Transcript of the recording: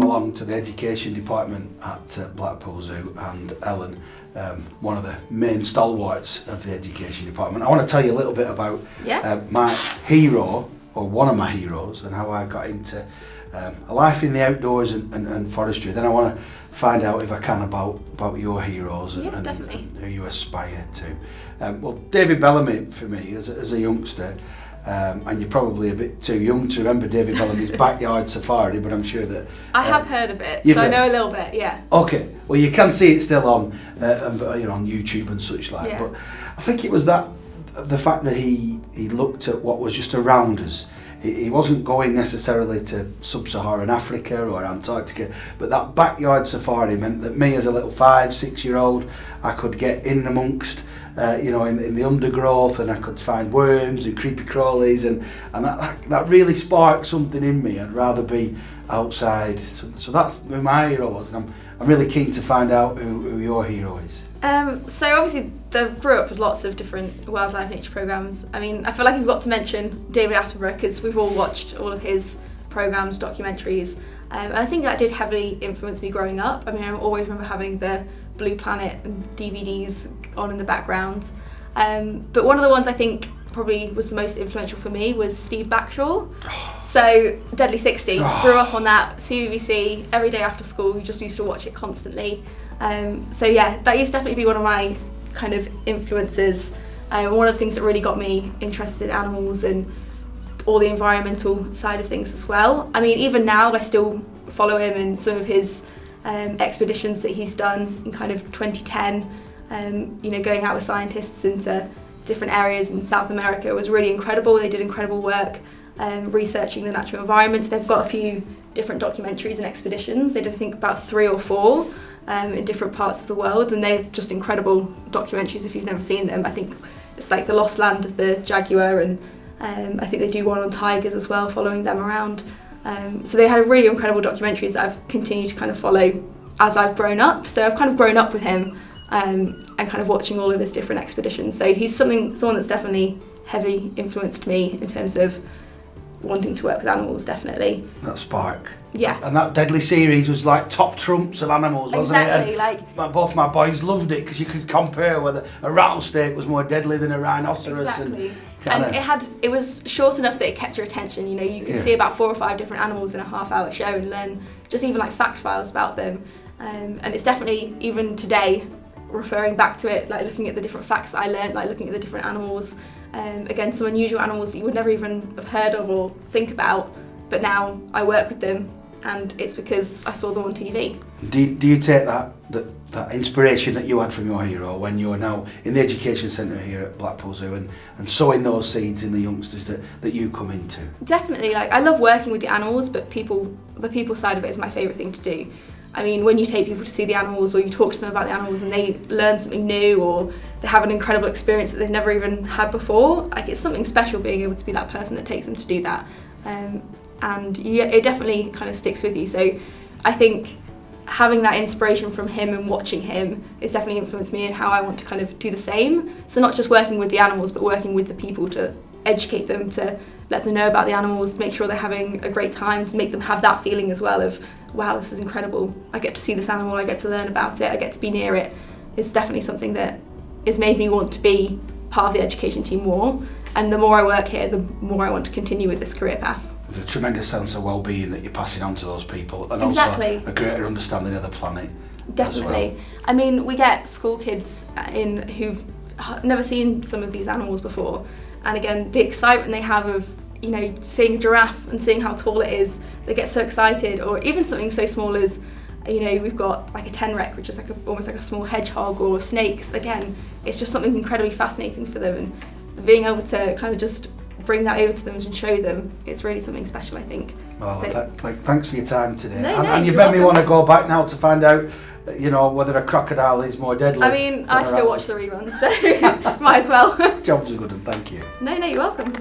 along to the education department at Blackpool Zoo, and Ellen, one of the main stalwarts of the education department. I want to tell you a little bit about my hero, or one of my heroes, and how I got into a life in the outdoors and forestry. Then I want to find out, if I can, about your heroes and who you aspire to. Well, David Bellamy for me as a youngster, and you're probably a bit too young to remember David Bellamy's Backyard Safari, but I'm sure that I have heard of it, so I know a little bit. Yeah. Okay. Well, you can see it still on on YouTube and such like. Yeah. But I think it was the fact that he looked at what was just around us. He wasn't going necessarily to sub-Saharan Africa or Antarctica, but that backyard safari meant that me as a little 5-6-year-old, I could get in amongst, in the undergrowth, and I could find worms and creepy crawlies, and that really sparked something in me. I'd rather be outside. So that's who my hero was, and I'm really keen to find out who your hero is. So obviously I grew up with lots of different wildlife nature programmes. I mean, I feel like I've got to mention David Attenborough because we've all watched all of his programmes, documentaries, and I think that did heavily influence me growing up. I mean, I always remember having the Blue Planet and DVDs on in the background. But one of the ones I think probably was the most influential for me was Steve Backshall. So Deadly 60, grew up on that, CBBC, every day after school, we just used to watch it constantly. So yeah, that used to definitely be one of my kind of influences. One of the things that really got me interested in animals and all the environmental side of things as well. I mean, even now I still follow him in some of his expeditions that he's done in kind of 2010, going out with scientists into different areas in South America. It was really incredible. They did incredible work researching the natural environment. They've got a few different documentaries and expeditions. They did, I think, about 3 or 4 in different parts of the world, and they're just incredible documentaries if you've never seen them. I think it's like The Lost Land of the Jaguar, and I think they do one on tigers as well, following them around. So they had really incredible documentaries that I've continued to kind of follow as I've grown up. So I've kind of grown up with him and kind of watching all of his different expeditions. So he's someone that's definitely heavily influenced me in terms of wanting to work with animals, definitely. That spark. Yeah. And that Deadly series was like top trumps of animals, wasn't it? Exactly. Both my boys loved it because you could compare whether a rattlesnake was more deadly than a rhinoceros. Exactly. And it was short enough that it kept your attention. You could see about 4 or 5 different animals in a half-hour show and learn just even like fact files about them. And it's definitely, even today, referring back to it, like looking at the different facts that I learned, like looking at the different animals. Again, some unusual animals that you would never even have heard of or think about, but now I work with them, and it's because I saw them on TV. Do you take that inspiration that you had from your hero when you're now in the education centre here at Blackpool Zoo and sowing those seeds in the youngsters that you come into? Definitely. I love working with the animals, but the people side of it is my favourite thing to do. I mean, when you take people to see the animals or you talk to them about the animals and they learn something new or they have an incredible experience that they've never even had before, it's something special being able to be that person that takes them to do that. It definitely kind of sticks with you. So I think having that inspiration from him and watching him has definitely influenced me in how I want to kind of do the same. So not just working with the animals, but working with the people to educate them, to let them know about the animals, to make sure they're having a great time, to make them have that feeling as well of, wow, this is incredible. I get to see this animal, I get to learn about it, I get to be near it. It's definitely something that has made me want to be part of the education team more. And the more I work here, the more I want to continue with this career path. There's a tremendous sense of well-being that you're passing on to those people, and exactly. Also a greater understanding of the planet. Definitely. Well. I mean, we get school kids in who've never seen some of these animals before, and again, the excitement they have of seeing a giraffe and seeing how tall it is, they get so excited. Or even something so small as, we've got like a tenrec, which is almost like a small hedgehog, or snakes. Again, it's just something incredibly fascinating for them, and being able to kind of just bring that over to them and show them, it's really something special, I think. Well, thanks for your time today. No, and you made me want to go back now to find out, whether a crocodile is more deadly. I mean, I still watch the reruns, so might as well. Jobs are good, and thank you. No, you're welcome.